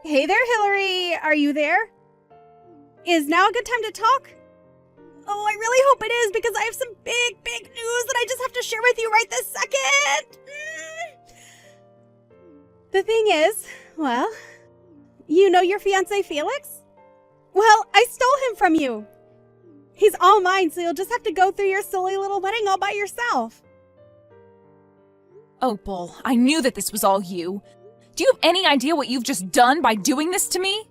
Hey there, Hillary. Are you there? Is now a good time to talk? Oh, I really hope it is because I have some big news that I just have to share with you right this second. The thing is, well, you know your fiancé Felix? Well, I stole him from you. He's all mine, so you'll just have to go through your silly little wedding all by yourself. Opal, I knew that this was all you. Do you have any idea what you've just done by doing this to me?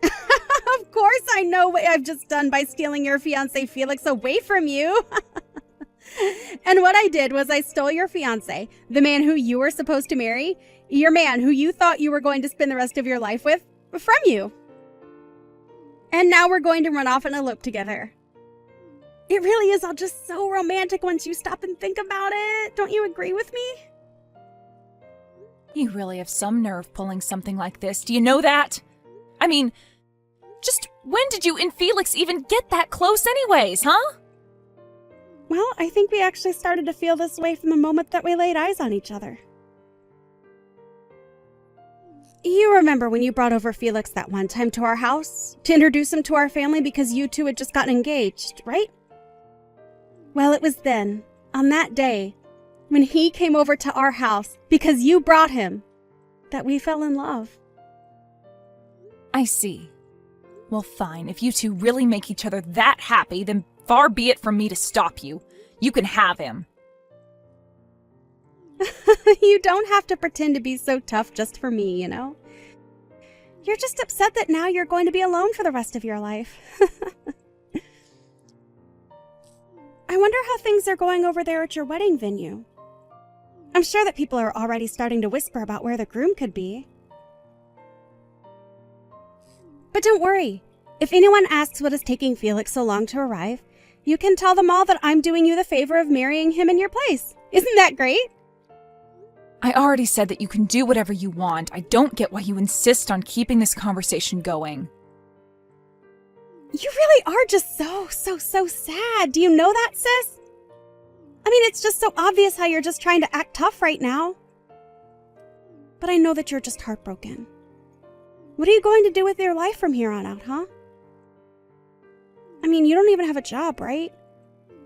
Of course I know what I've just done by stealing your fiancé Felix away from you. And what I did was I stole your fiancé, the man who you were supposed to marry, your man who you thought you were going to spend the rest of your life with, from you. And now we're going to run off and elope together. It really is all just so romantic once you stop and think about it. Don't you agree with me? You really have some nerve pulling something like this. Do you know that? I mean, just when did you and Felix even get that close anyways, huh? Well, I think we actually started to feel this way from the moment that we laid eyes on each other. You remember when you brought over Felix that one time to our house to introduce him to our family because you two had just gotten engaged, right? Well, it was then, on that day, when he came over to our house because you brought him, that we fell in love. I see. Well, fine. If you two really make each other that happy, then far be it from me to stop you. You can have him. You don't have to pretend to be so tough just for me, you know? You're just upset that now you're going to be alone for the rest of your life. I wonder how things are going over there at your wedding venue. I'm sure that people are already starting to whisper about where the groom could be. But don't worry. If anyone asks what is taking Felix so long to arrive, you can tell them all that I'm doing you the favor of marrying him in your place. Isn't that great? I already said that you can do whatever you want. I don't get why you insist on keeping this conversation going. You really are just so sad. Do you know that, sis? I mean, it's just so obvious how you're just trying to act tough right now. But I know that you're just heartbroken. What are you going to do with your life from here on out, huh? I mean, you don't even have a job, right?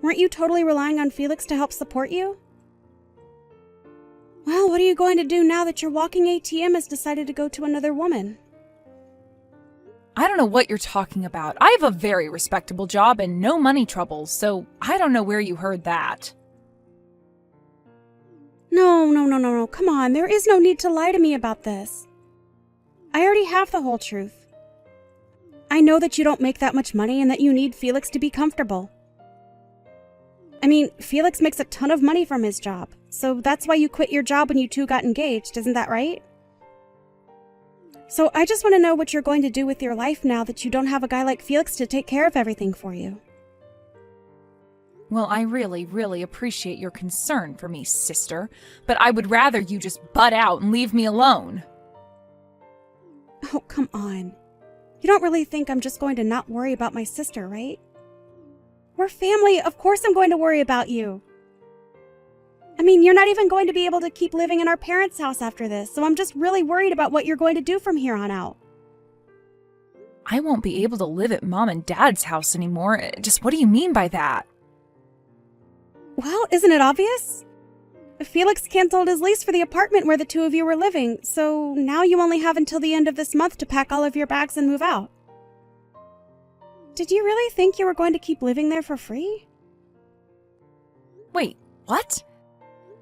Weren't you totally relying on Felix to help support you? Well, what are you going to do now that your walking ATM has decided to go to another woman? I don't know what you're talking about. I have a very respectable job and no money troubles, so I don't know where you heard that. No. Come on, there is no need to lie to me about this. I already have the whole truth. I know that you don't make that much money and that you need Felix to be comfortable. I mean, Felix makes a ton of money from his job, so that's why you quit your job when you two got engaged, isn't that right? So I just want to know what you're going to do with your life now that you don't have a guy like Felix to take care of everything for you. Well, I really appreciate your concern for me, sister, but I would rather you just butt out and leave me alone. Oh, come on. You don't really think I'm just going to not worry about my sister, right? We're family. Of course I'm going to worry about you. I mean, you're not even going to be able to keep living in our parents' house after this, so I'm just really worried about what you're going to do from here on out. I won't be able to live at Mom and Dad's house anymore. Just what do you mean by that? Well, isn't it obvious? Felix canceled his lease for the apartment where the two of you were living, so now you only have until the end of this month to pack all of your bags and move out. Did you really think you were going to keep living there for free? Wait, what?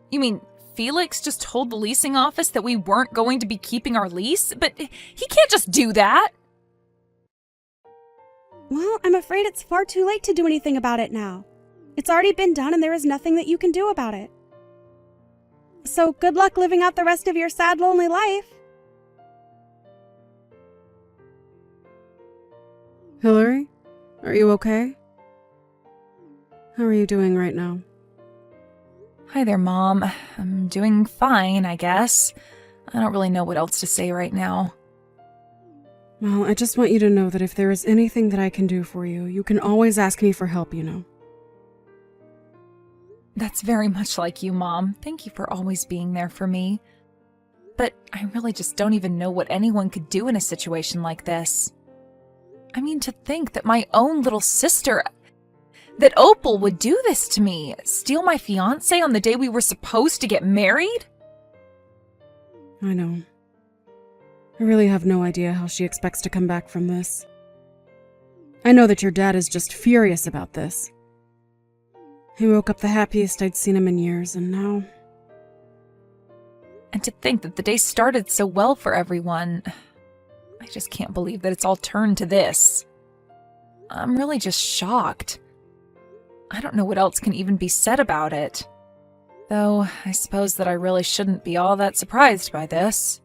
You mean Felix just told the leasing office that we weren't going to be keeping our lease? But he can't just do that! Well, I'm afraid it's far too late to do anything about it now. It's already been done and there is nothing that you can do about it. So good luck living out the rest of your sad, lonely life. Hillary, are you okay? How are you doing right now? Hi there, Mom. I'm doing fine, I guess. I don't really know what else to say right now. Well, I just want you to know that if there is anything that I can do for you, you can always ask me for help, you know. That's very much like you, Mom. Thank you for always being there for me. But I I really just don't even know what anyone could do in a situation like this. I mean, to think that my own little sister, that Opal would do this to me, steal my fiancé on the day we were supposed to get married? I know. I really have no idea how she expects to come back from this. I know that your dad is just furious about this. He woke up the happiest I'd seen him in years, and now... And to think that the day started so well for everyone. I just can't believe that it's all turned to this. I'm really just shocked. I don't know what else can even be said about it. Though, I suppose that I really shouldn't be all that surprised by this.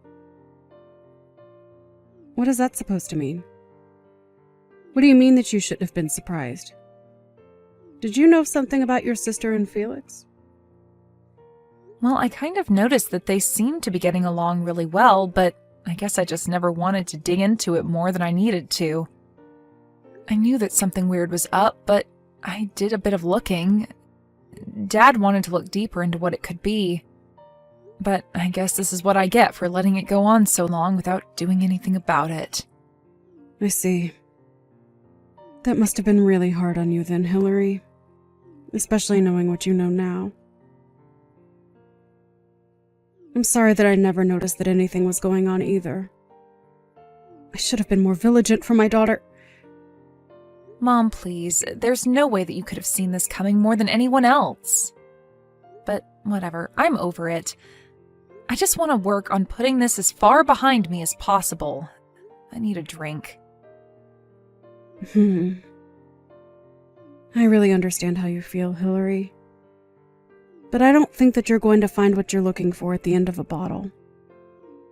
What is that supposed to mean? What do you mean that you shouldn't have been surprised? Did you know something about your sister and Felix? Well, I kind of noticed that they seemed to be getting along really well, but I guess I just never wanted to dig into it more than I needed to. I knew that something weird was up, but I did a bit of looking. Dad wanted to look deeper into what it could be. But I guess this is what I get for letting it go on so long without doing anything about it. I see. That must have been really hard on you then, Hillary. Especially knowing what you know now. I'm sorry that I never noticed that anything was going on either. I should have been more vigilant for my daughter. Mom, please. There's no way that you could have seen this coming more than anyone else. But whatever, I'm over it. I just want to work on putting this as far behind me as possible. I need a drink. I really understand how you feel, Hillary. But I don't think that you're going to find what you're looking for at the end of a bottle.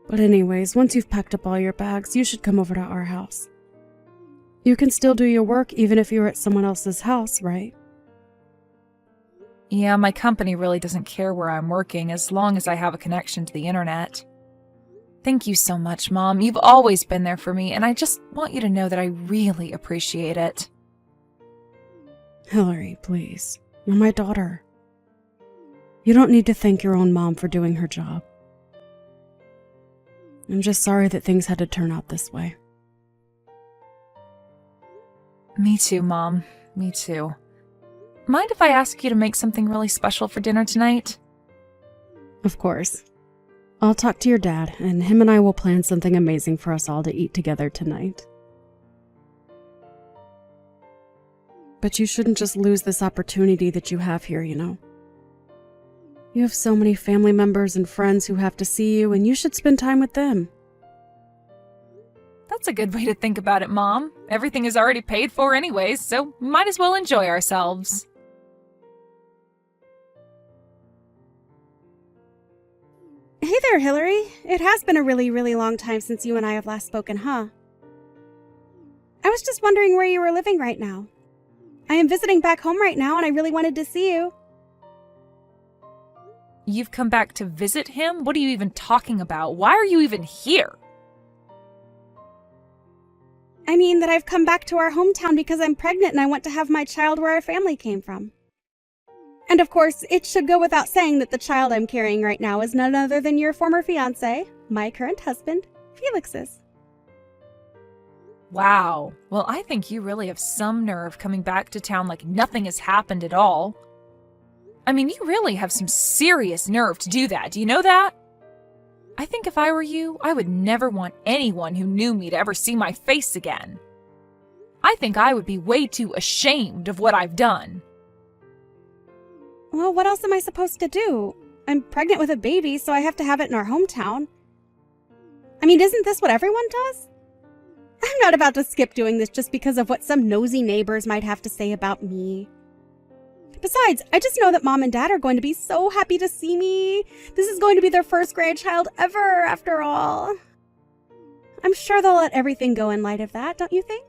But anyways, once you've packed up all your bags, you should come over to our house. You can still do your work even if you're at someone else's house, right? Yeah, my company really doesn't care where I'm working as long as I have a connection to the internet. Thank you so much, Mom. You've always been there for me, and I just want you to know that I really appreciate it. Hillary, please. You're my daughter. You don't need to thank your own mom for doing her job. I'm just sorry that things had to turn out this way. Me too, Mom. Me too. Mind if I ask you to make something really special for dinner tonight? Of course. I'll talk to your dad, and him and I will plan something amazing for us all to eat together tonight. But you shouldn't just lose this opportunity that you have here, you know. You have so many family members and friends who have to see you, and you should spend time with them. That's a good way to think about it, Mom. Everything is already paid for anyways, so we might as well enjoy ourselves. Hey there, Hillary. It has been a really, really long time since you and I have last spoken, huh? I was just wondering where you were living right now. I am visiting back home right now, and I really wanted to see you. You've come back to visit him? What are you even talking about? Why are you even here? I mean that I've come back to our hometown because I'm pregnant and I want to have my child where our family came from. And of course, it should go without saying that the child I'm carrying right now is none other than your former fiancé, my current husband, Felix's. Wow. Well, I think you really have some nerve coming back to town like nothing has happened at all. I mean, you really have some serious nerve to do that. Do you know that? I think if I were you, I would never want anyone who knew me to ever see my face again. I think I would be way too ashamed of what I've done. Well, what else am I supposed to do? I'm pregnant with a baby, so I have to have it in our hometown. I mean, isn't this what everyone does? I'm not about to skip doing this just because of what some nosy neighbors might have to say about me. Besides, I just know that Mom and Dad are going to be so happy to see me. This is going to be their first grandchild ever, after all. I'm sure they'll let everything go in light of that, don't you think?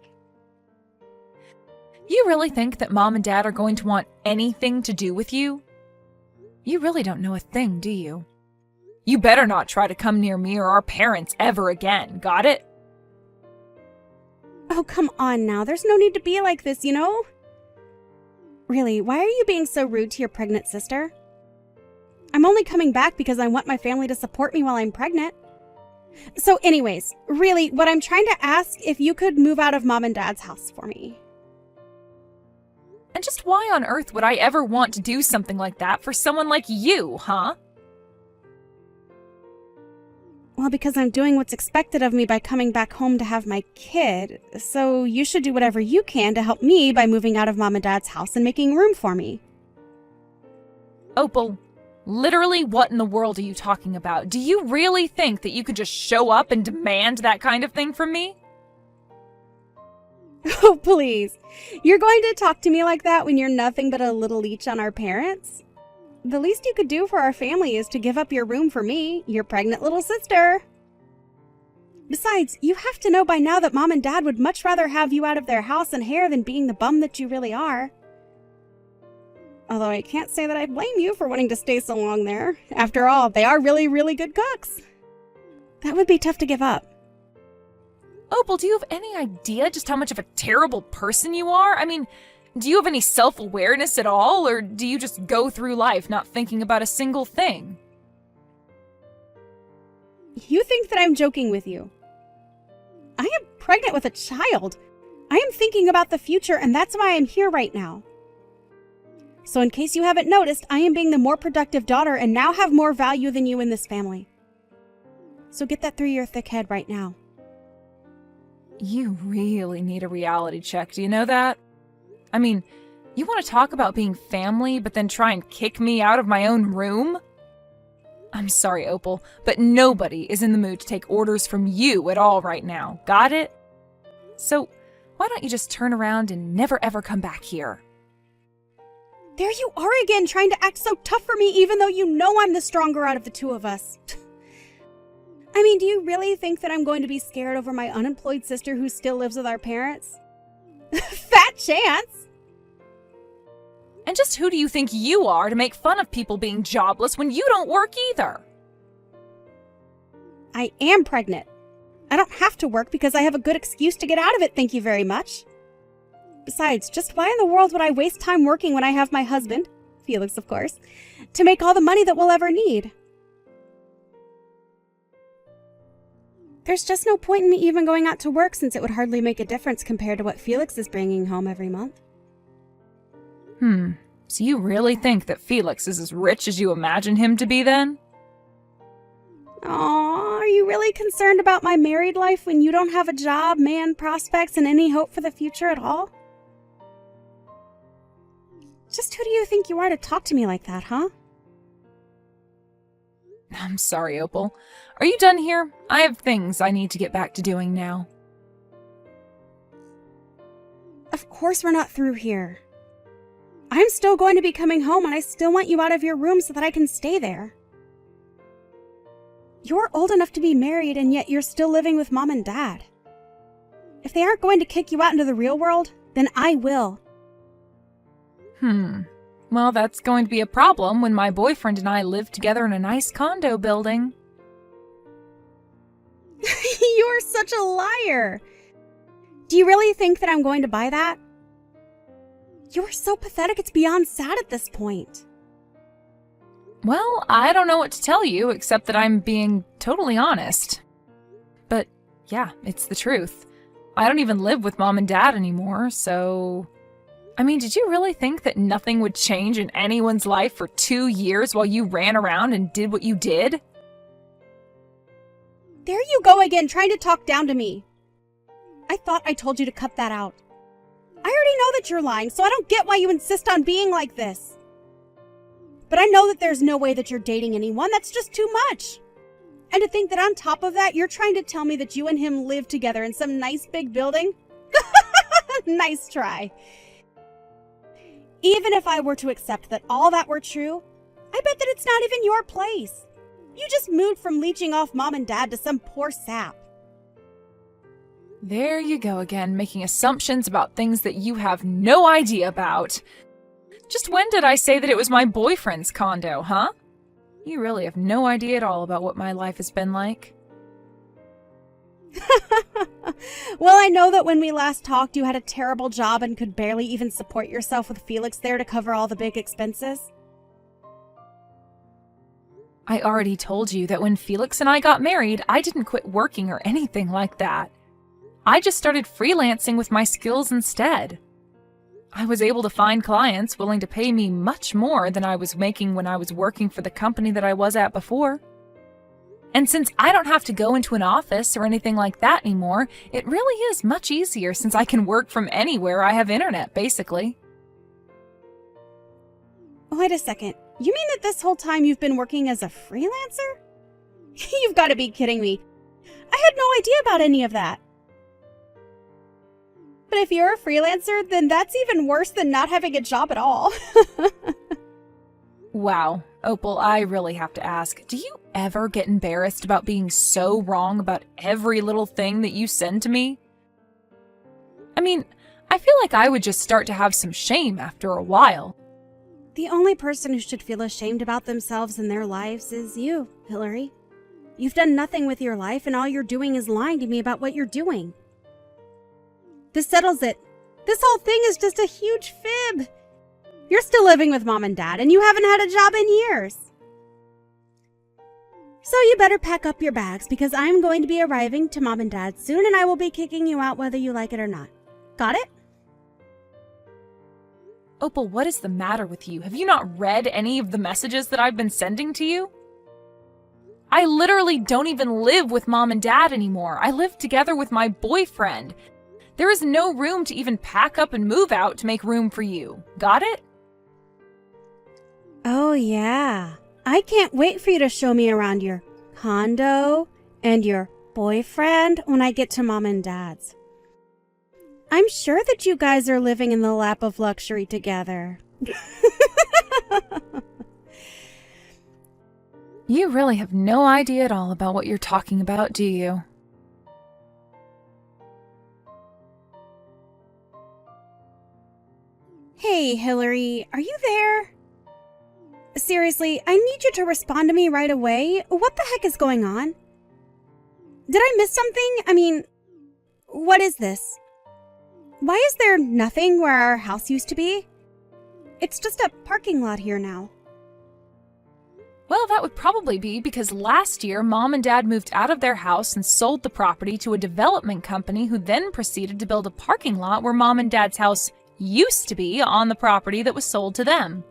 You really think that Mom and Dad are going to want anything to do with you? You really don't know a thing, do you? You better not try to come near me or our parents ever again, got it? Oh, come on now. There's no need to be like this, you know? Really, why are you being so rude to your pregnant sister? I'm only coming back because I want my family to support me while I'm pregnant. So anyways, really, what I'm trying to ask if you could move out of Mom and Dad's house for me. And just why on earth would I ever want to do something like that for someone like you, huh? Well, because I'm doing what's expected of me by coming back home to have my kid, so you should do whatever you can to help me by moving out of Mom and Dad's house and making room for me. Opal, literally what in the world are you talking about? Do you really think that you could just show up and demand that kind of thing from me? Oh, please. You're going to talk to me like that when you're nothing but a little leech on our parents? The least you could do for our family is to give up your room for me, your pregnant little sister. Besides, you have to know by now that Mom and Dad would much rather have you out of their house and hair than being the bum that you really are. Although I can't say that I blame you for wanting to stay so long there. After all, they are really, really good cooks. That would be tough to give up. Opal, do you have any idea just how much of a terrible person you are? I mean, do you have any self-awareness at all, or do you just go through life not thinking about a single thing? You think that I'm joking with you. I am pregnant with a child. I am thinking about the future, and that's why I'm here right now. So in case you haven't noticed, I am being the more productive daughter and now have more value than you in this family. So get that through your thick head right now. You really need a reality check, do you know that? I mean, you want to talk about being family, but then try and kick me out of my own room? I'm sorry, Opal, but nobody is in the mood to take orders from you at all right now. Got it? So, why don't you just turn around and never ever come back here? There you are again, trying to act so tough for me even though you know I'm the stronger out of the two of us. I mean, do you really think that I'm going to be scared over my unemployed sister who still lives with our parents? Fat chance! And just who do you think you are to make fun of people being jobless when you don't work either? I am pregnant. I don't have to work because I have a good excuse to get out of it, thank you very much. Besides, just why in the world would I waste time working when I have my husband, Felix of course, to make all the money that we'll ever need? There's just no point in me even going out to work since it would hardly make a difference compared to what Felix is bringing home every month. So you really think that Felix is as rich as you imagine him to be then? Aw, are you really concerned about my married life when you don't have a job, man, prospects, and any hope for the future at all? Just who do you think you are to talk to me like that, huh? I'm sorry, Opal. Are you done here? I have things I need to get back to doing now. Of course we're not through here. I'm still going to be coming home and I still want you out of your room so that I can stay there. You're old enough to be married and yet you're still living with Mom and Dad. If they aren't going to kick you out into the real world, then I will. Well, that's going to be a problem when my boyfriend and I live together in a nice condo building. You're such a liar. Do you really think that I'm going to buy that? You're so pathetic it's beyond sad at this point. Well, I don't know what to tell you except that I'm being totally honest. But yeah, it's the truth. I don't even live with Mom and Dad anymore, so... I mean, did you really think that nothing would change in anyone's life for 2 years while you ran around and did what you did? There you go again, trying to talk down to me. I thought I told you to cut that out. I already know that you're lying, so I don't get why you insist on being like this. But I know that there's no way that you're dating anyone. That's just too much. And to think that on top of that, you're trying to tell me that you and him live together in some nice big building? Nice try. Even if I were to accept that all that were true, I bet that it's not even your place. You just moved from leeching off Mom and Dad to some poor sap. There you go again, making assumptions about things that you have no idea about. Just when did I say that it was my boyfriend's condo, huh? You really have no idea at all about what my life has been like. Well, I know that when we last talked, you had a terrible job and could barely even support yourself with Felix there to cover all the big expenses. I already told you that when Felix and I got married, I didn't quit working or anything like that. I just started freelancing with my skills instead. I was able to find clients willing to pay me much more than I was making when I was working for the company that I was at before. And since I don't have to go into an office or anything like that anymore, it really is much easier since I can work from anywhere I have internet, basically. Wait a second. You mean that this whole time you've been working as a freelancer? You've got to be kidding me. I had no idea about any of that. But if you're a freelancer, then that's even worse than not having a job at all. Wow, Opal, I really have to ask, do you ever get embarrassed about being so wrong about every little thing that you send to me? I mean, I feel like I would just start to have some shame after a while. The only person who should feel ashamed about themselves and their lives is you, Hillary. You've done nothing with your life, and all you're doing is lying to me about what you're doing. This settles it. This whole thing is just a huge fib. You're still living with Mom and Dad, and you haven't had a job in years. So you better pack up your bags, because I'm going to be arriving to Mom and Dad soon, and I will be kicking you out whether you like it or not. Got it? Opal, what is the matter with you? Have you not read any of the messages that I've been sending to you? I literally don't even live with Mom and Dad anymore. I live together with my boyfriend. There is no room to even pack up and move out to make room for you. Got it? Oh, yeah. I can't wait for you to show me around your condo and your boyfriend when I get to Mom and Dad's. I'm sure that you guys are living in the lap of luxury together. You really have no idea at all about what you're talking about, do you? Hey, Hillary, are you there? Seriously, I need you to respond to me right away. What the heck is going on? Did I miss something? I mean, what is this? Why is there nothing where our house used to be? It's just a parking lot here now. Well, that would probably be because last year Mom and Dad moved out of their house and sold the property to a development company who then proceeded to build a parking lot where Mom and Dad's house used to be on the property that was sold to them.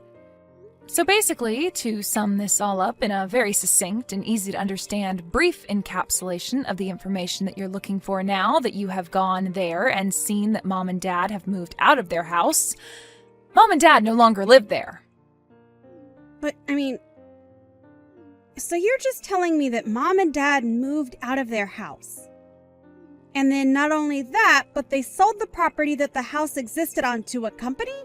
So basically, to sum this all up in a very succinct and easy to understand brief encapsulation of the information that you're looking for now that you have gone there and seen that Mom and Dad have moved out of their house, Mom and Dad no longer live there. But, I mean, so you're just telling me that Mom and Dad moved out of their house. And then not only that, but they sold the property that the house existed on to a company?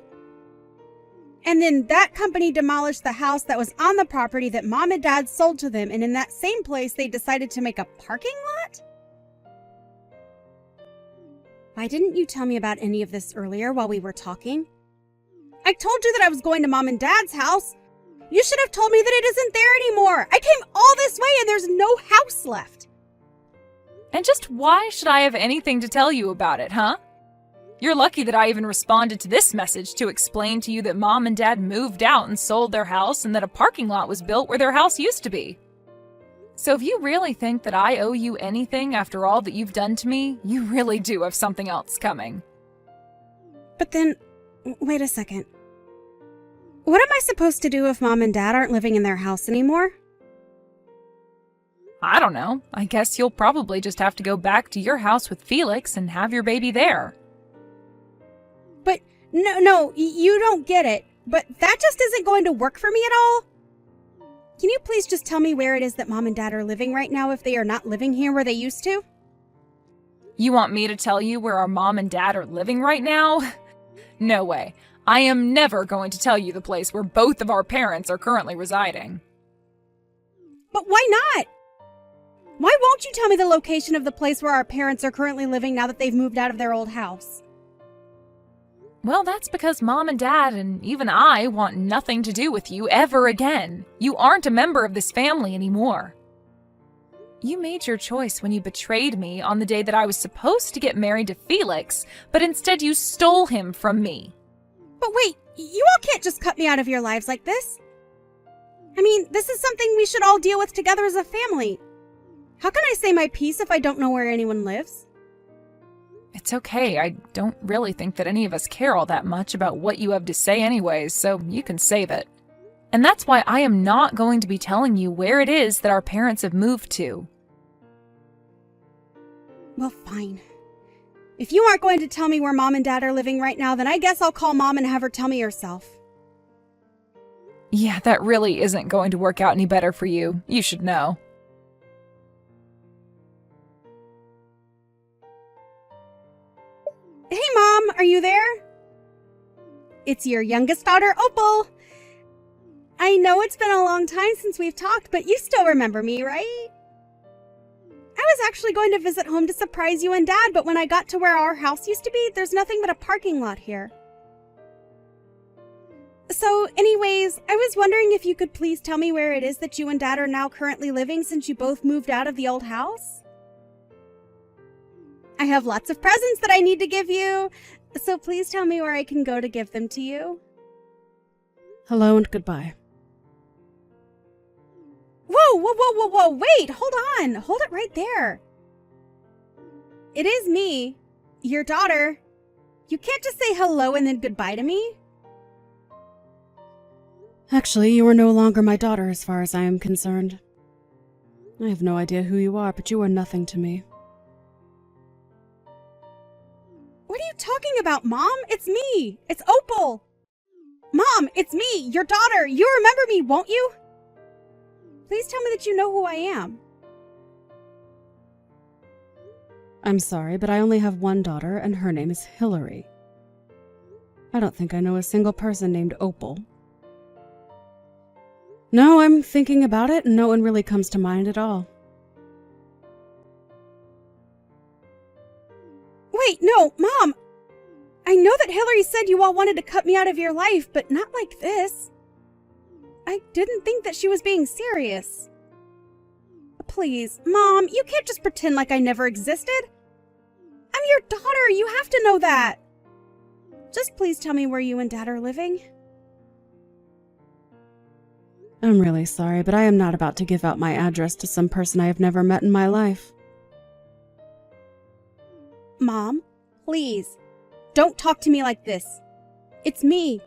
And then that company demolished the house that was on the property that Mom and Dad sold to them, and in that same place they decided to make a parking lot? Why didn't you tell me about any of this earlier while we were talking? I told you that I was going to Mom and Dad's house. You should have told me that it isn't there anymore. I came all this way and there's no house left. And just why should I have anything to tell you about it, huh? You're lucky that I even responded to this message to explain to you that Mom and Dad moved out and sold their house and that a parking lot was built where their house used to be. So if you really think that I owe you anything after all that you've done to me, you really do have something else coming. But then, wait a second. What am I supposed to do if Mom and Dad aren't living in their house anymore? I don't know. I guess you'll probably just have to go back to your house with Felix and have your baby there. But, no, you don't get it. But that just isn't going to work for me at all. Can you please just tell me where it is that Mom and Dad are living right now if they are not living here where they used to? You want me to tell you where our Mom and Dad are living right now? No way. I am never going to tell you the place where both of our parents are currently residing. But why not? Why won't you tell me the location of the place where our parents are currently living now that they've moved out of their old house? Well, that's because Mom and Dad and even I want nothing to do with you ever again. You aren't a member of this family anymore. You made your choice when you betrayed me on the day that I was supposed to get married to Felix, but instead you stole him from me. But wait, you all can't just cut me out of your lives like this. I mean, this is something we should all deal with together as a family. How can I say my piece if I don't know where anyone lives? It's okay. I don't really think that any of us care all that much about what you have to say anyways, so you can save it. And that's why I am not going to be telling you where it is that our parents have moved to. Well, fine. If you aren't going to tell me where Mom and Dad are living right now, then I guess I'll call Mom and have her tell me herself. Yeah, that really isn't going to work out any better for you. You should know. Hey, Mom, are you there? It's your youngest daughter, Opal. I know it's been a long time since we've talked, but you still remember me, right? I was actually going to visit home to surprise you and Dad, but when I got to where our house used to be, there's nothing but a parking lot here. So, anyways, I was wondering if you could please tell me where it is that you and Dad are now currently living since you both moved out of the old house? I have lots of presents that I need to give you, so please tell me where I can go to give them to you. Hello and goodbye. Whoa, wait, hold on. Hold it right there. It is me, your daughter. You can't just say hello and then goodbye to me. Actually, you are no longer my daughter as far as I am concerned. I have no idea who you are, but you are nothing to me. What are you talking about, Mom? It's me. It's Opal. Mom, it's me, your daughter. You remember me, won't you? Please tell me that you know who I am. I'm sorry, but I only have one daughter, and her name is Hillary. I don't think I know a single person named Opal. No, I'm thinking about it, and no one really comes to mind at all. Wait, no, Mom! I know that Hillary said you all wanted to cut me out of your life, but not like this. I didn't think that she was being serious. Please, Mom, you can't just pretend like I never existed. I'm your daughter, you have to know that. Just please tell me where you and Dad are living. I'm really sorry, but I am not about to give out my address to some person I have never met in my life. Mom, please, don't talk to me like this. It's me,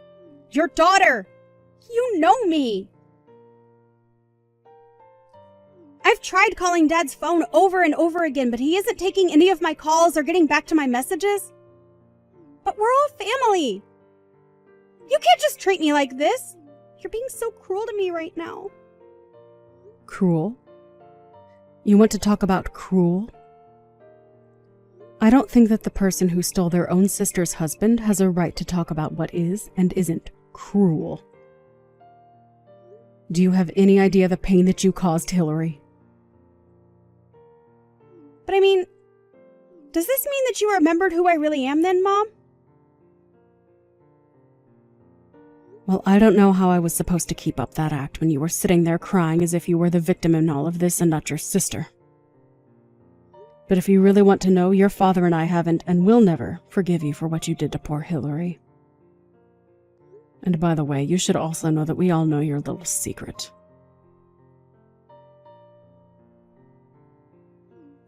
your daughter. You know me. I've tried calling Dad's phone over and over again, but he isn't taking any of my calls or getting back to my messages. But we're all family. You can't just treat me like this. You're being so cruel to me right now. Cruel? You want to talk about cruel? I don't think that the person who stole their own sister's husband has a right to talk about what is and isn't cruel. Do you have any idea the pain that you caused Hillary? But I mean, does this mean that you remembered who I really am then, Mom? Well, I don't know how I was supposed to keep up that act when you were sitting there crying as if you were the victim in all of this and not your sister. But if you really want to know, your father and I haven't and will never forgive you for what you did to poor Hillary. And by the way, you should also know that we all know your little secret.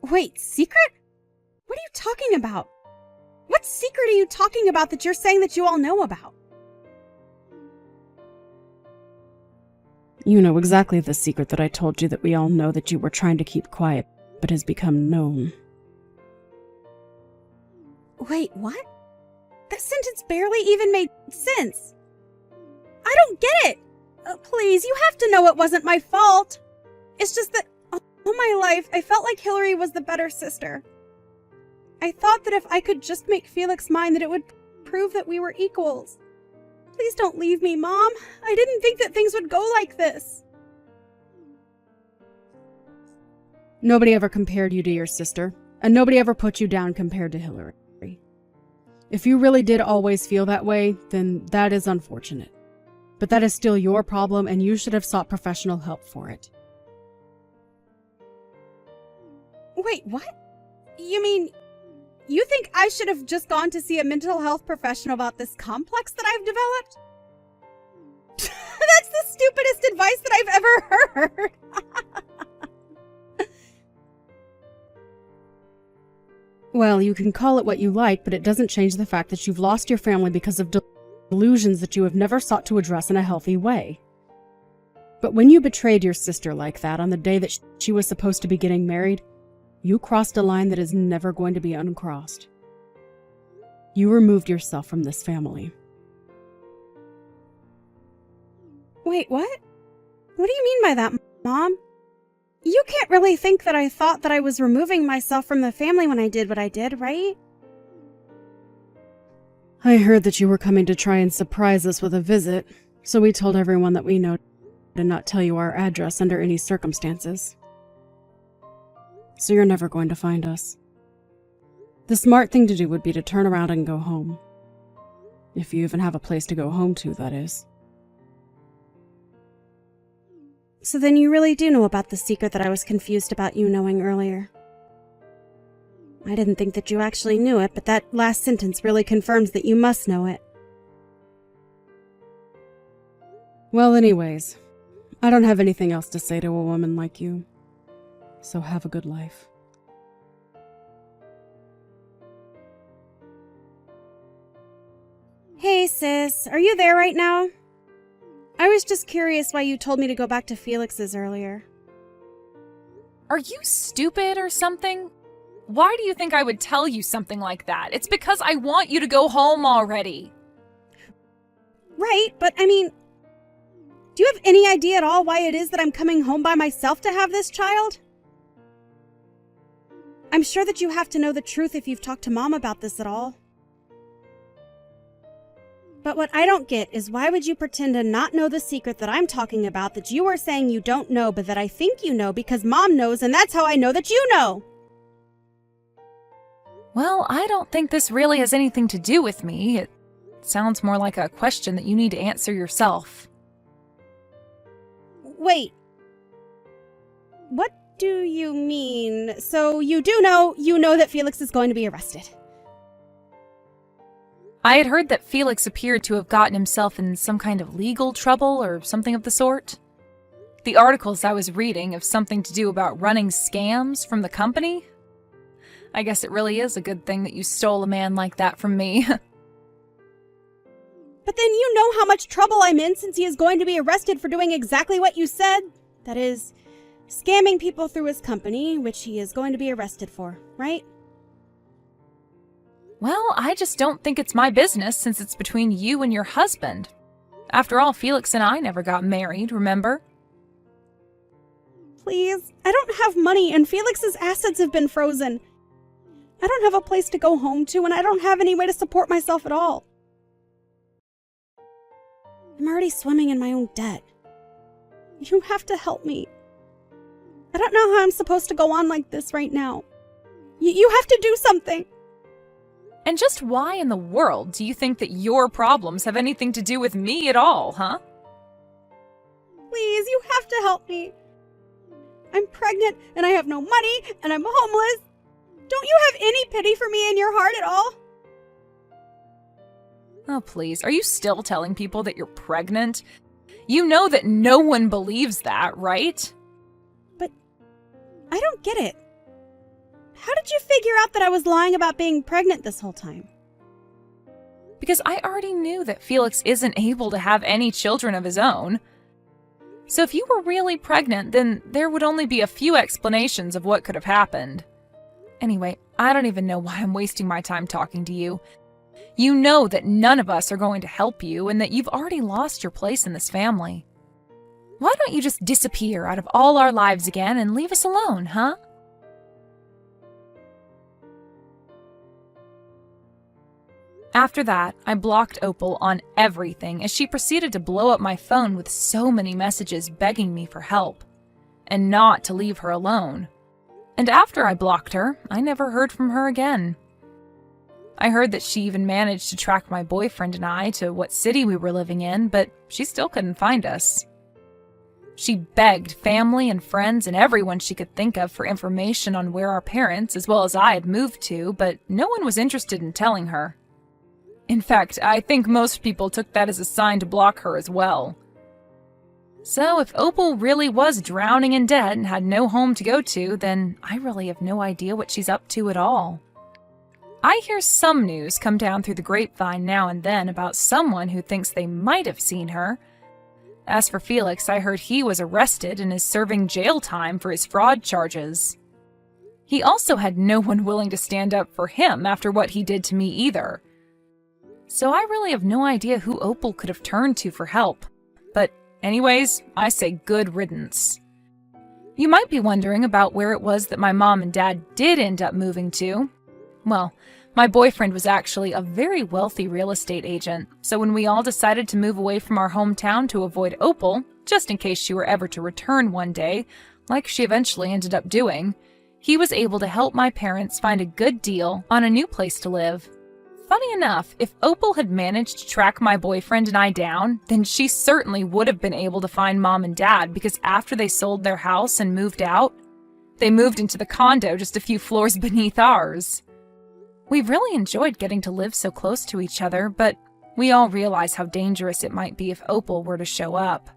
Wait, secret? What are you talking about? What secret are you talking about that you're saying that you all know about? You know exactly the secret that I told you that we all know that you were trying to keep quiet, but has become known. Wait, what? That sentence barely even made sense. I don't get it. Please, you have to know it wasn't my fault. It's just that all my life, I felt like Hillary was the better sister. I thought that if I could just make Felix mine, that it would prove that we were equals. Please don't leave me, Mom. I didn't think that things would go like this. Nobody ever compared you to your sister, and nobody ever put you down compared to Hillary. If you really did always feel that way, then that is unfortunate. But that is still your problem, and you should have sought professional help for it. Wait, what? You mean, you think I should have just gone to see a mental health professional about this complex that I've developed? That's the stupidest stupidest advice that I've ever heard. Well, you can call it what you like, but it doesn't change the fact that you've lost your family because of delusions that you have never sought to address in a healthy way. But when you betrayed your sister like that on the day that she was supposed to be getting married, you crossed a line that is never going to be uncrossed. You removed yourself from this family. Wait, what? What do you mean by that, Mom? You can't really think that I thought that I was removing myself from the family when I did what I did, right? I heard that you were coming to try and surprise us with a visit, so we told everyone that we know to not tell you our address under any circumstances. So you're never going to find us. The smart thing to do would be to turn around and go home. If you even have a place to go home to, that is. So then you really do know about the secret that I was confused about you knowing earlier. I didn't think that you actually knew it, but that last sentence really confirms that you must know it. Well, anyways, I don't have anything else to say to a woman like you. So have a good life. Hey, sis, are you there right now? I was just curious why you told me to go back to Felix's earlier. Are you stupid or something? Why do you think I would tell you something like that? It's because I want you to go home already. Right, but I mean, do you have any idea at all why it is that I'm coming home by myself to have this child? I'm sure that you have to know the truth if you've talked to Mom about this at all. But what I don't get is why would you pretend to not know the secret that I'm talking about that you are saying you don't know but that I think you know because Mom knows and that's how I know that you know? Well, I don't think this really has anything to do with me. It sounds more like a question that you need to answer yourself. Wait. What do you mean? So you do know, that Felix is going to be arrested. I had heard that Felix appeared to have gotten himself in some kind of legal trouble or something of the sort. The articles I was reading have something to do about running scams from the company. I guess it really is a good thing that you stole a man like that from me. But then you know how much trouble I'm in since he is going to be arrested for doing exactly what you said. That is, scamming people through his company, which he is going to be arrested for, right? Well, I just don't think it's my business since it's between you and your husband. After all, Felix and I never got married, remember? Please, I don't have money and Felix's assets have been frozen. I don't have a place to go home to and I don't have any way to support myself at all. I'm already swimming in my own debt. You have to help me. I don't know how I'm supposed to go on like this right now. You have to do something. And just why in the world do you think that your problems have anything to do with me at all, huh? Please, you have to help me. I'm pregnant and I have no money and I'm homeless. Don't you have any pity for me in your heart at all? Oh, please. Are you still telling people that you're pregnant? You know that no one believes that, right? But I don't get it. How did you figure out that I was lying about being pregnant this whole time? Because I already knew that Felix isn't able to have any children of his own. So if you were really pregnant, then there would only be a few explanations of what could have happened. Anyway, I don't even know why I'm wasting my time talking to you. You know that none of us are going to help you and that you've already lost your place in this family. Why don't you just disappear out of all our lives again and leave us alone, huh? After that, I blocked Opal on everything as she proceeded to blow up my phone with so many messages begging me for help, and not to leave her alone. And after I blocked her, I never heard from her again. I heard that she even managed to track my boyfriend and I to what city we were living in, but she still couldn't find us. She begged family and friends and everyone she could think of for information on where our parents, as well as I, had moved to, but no one was interested in telling her. In fact, I think most people took that as a sign to block her as well. So if Opal really was drowning in debt and had no home to go to, then I really have no idea what she's up to at all. I hear some news come down through the grapevine now and then about someone who thinks they might have seen her. As for Felix, I heard he was arrested and is serving jail time for his fraud charges. He also had no one willing to stand up for him after what he did to me either. So I really have no idea who Opal could have turned to for help. But anyways, I say good riddance. You might be wondering about where it was that my mom and dad did end up moving to. Well, my boyfriend was actually a very wealthy real estate agent, so when we all decided to move away from our hometown to avoid Opal, just in case she were ever to return one day, like she eventually ended up doing, he was able to help my parents find a good deal on a new place to live. Funny enough, if Opal had managed to track my boyfriend and I down, then she certainly would have been able to find Mom and Dad, because after they sold their house and moved out, they moved into the condo just a few floors beneath ours. We really enjoyed getting to live so close to each other, but we all realize how dangerous it might be if Opal were to show up.